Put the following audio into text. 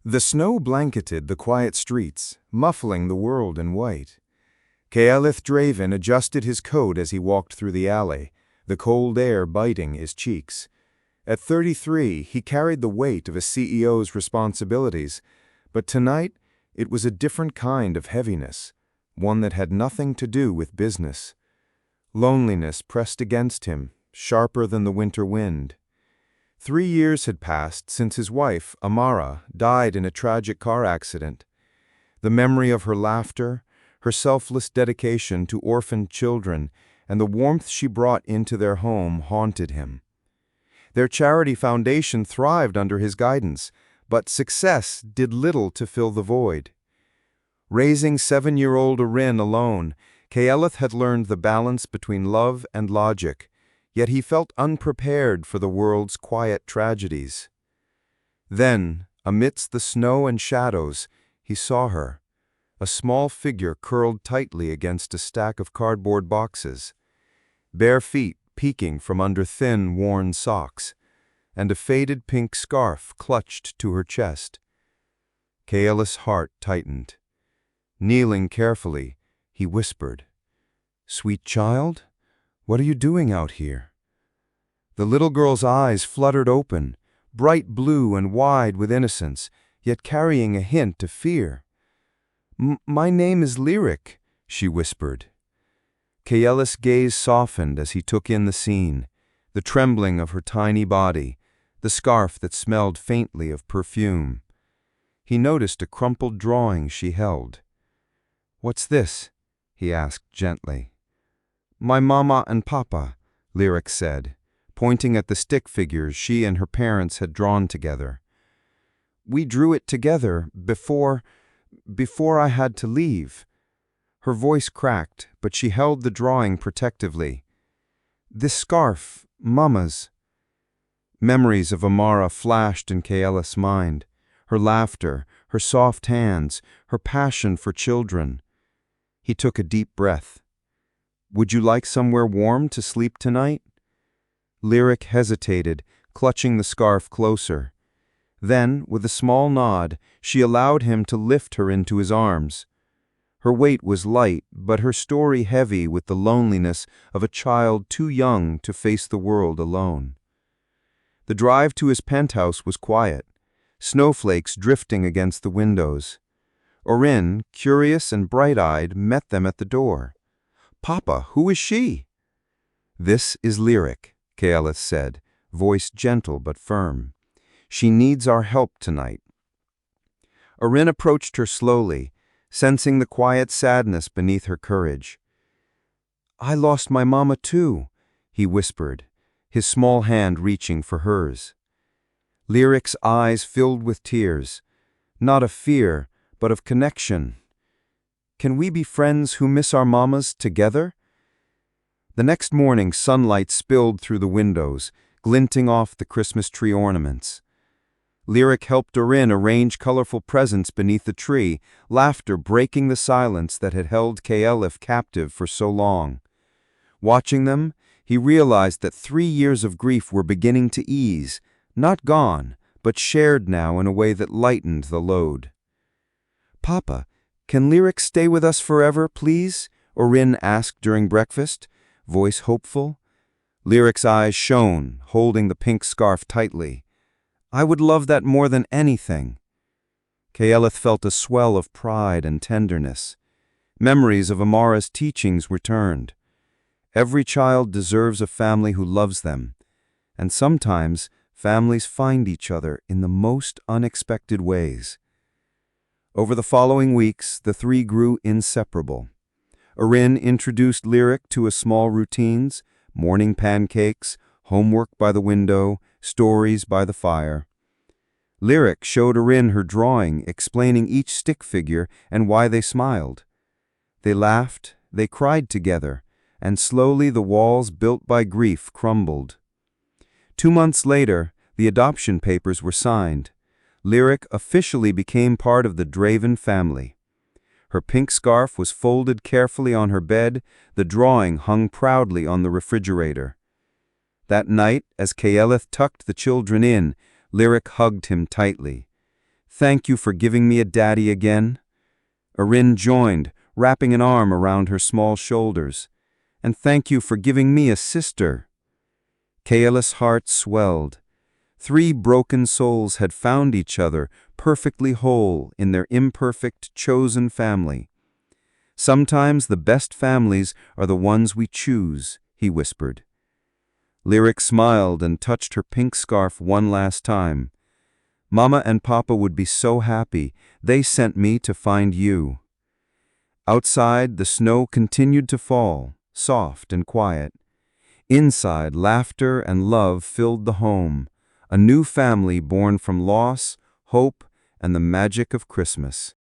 The snow blanketed the quiet streets, muffling the world in white. Caelith Draven adjusted his coat as he walked through the alley, the cold air biting his cheeks. At 33, he carried the weight of a CEO's responsibilities, but tonight it was a different kind of heaviness, one that had nothing to do with business. Loneliness pressed against him, sharper than the winter wind. 3 years had passed since his wife, Amara, died in a tragic car accident. The memory of her laughter, her selfless dedication to orphaned children, and the warmth she brought into their home haunted him. Their charity foundation thrived under his guidance, but success did little to fill the void. Raising 7-year-old Orin alone, Caelith had learned the balance between love and logic, yet he felt unprepared for the world's quiet tragedies. Then, amidst the snow and shadows, he saw her, a small figure curled tightly against a stack of cardboard boxes, bare feet peeking from under thin, worn socks, and a faded pink scarf clutched to her chest. Caelith's heart tightened. Kneeling carefully, he whispered, "Sweet child, what are you doing out here?" The little girl's eyes fluttered open, bright blue and wide with innocence, yet carrying a hint of fear. My name is Lyric," she whispered. Caelith's gaze softened as he took in the scene, the trembling of her tiny body, the scarf that smelled faintly of perfume. He noticed a crumpled drawing she held. "What's this?" he asked gently. "My mama and papa," Lyric said, pointing at the stick figures she and her parents had drawn together. "We drew it together before I had to leave." Her voice cracked, but she held the drawing protectively. "This scarf, Mama's." Memories of Amara flashed in Caelith's mind, her laughter, her soft hands, her passion for children. He took a deep breath. "Would you like somewhere warm to sleep tonight?" Lyric hesitated, clutching the scarf closer. Then, with a small nod, she allowed him to lift her into his arms. Her weight was light, but her story heavy with the loneliness of a child too young to face the world alone. The drive to his penthouse was quiet, snowflakes drifting against the windows. Orin, curious and bright-eyed, met them at the door. "Papa, who is she?" "This is Lyric," Caelith said, voice gentle but firm. "She needs our help tonight." Orin approached her slowly, sensing the quiet sadness beneath her courage. "I lost my mama too," he whispered, his small hand reaching for hers. Lyric's eyes filled with tears, not of fear, but of connection. "Can we be friends who miss our mamas together?" The next morning, sunlight spilled through the windows, glinting off the Christmas tree ornaments. Lyric helped Orin arrange colorful presents beneath the tree, laughter breaking the silence that had held Caelith captive for so long. Watching them, he realized that 3 years of grief were beginning to ease, not gone, but shared now in a way that lightened the load. "Papa, can Lyric stay with us forever, please?" Orin asked during breakfast, voice hopeful. Lyric's eyes shone, holding the pink scarf tightly. "I would love that more than anything." Caelith felt a swell of pride and tenderness. Memories of Amara's teachings returned. Every child deserves a family who loves them, and sometimes families find each other in the most unexpected ways. Over the following weeks, the three grew inseparable. Orin introduced Lyric to a small routines, morning pancakes, homework by the window, stories by the fire. Lyric showed Orin her drawing, explaining each stick figure and why they smiled. They laughed, they cried together, and slowly the walls built by grief crumbled. 2 months later, the adoption papers were signed. Lyric officially became part of the Draven family. Her pink scarf was folded carefully on her bed, the drawing hung proudly on the refrigerator. That night, as Caelith tucked the children in, Lyric hugged him tightly. Thank you for giving me a daddy again." Erin joined, wrapping an arm around her small shoulders. "And thank you for giving me a sister." Kaela's heart swelled. 3 broken souls had found each other, perfectly whole in their imperfect, chosen family. "Sometimes the best families are the ones we choose," he whispered. Lyric smiled and touched her pink scarf one last time. "Mama and Papa would be so happy. They sent me to find you." Outside, the snow continued to fall, soft and quiet. Inside, laughter and love filled the home, a new family born from loss, hope, and the magic of Christmas.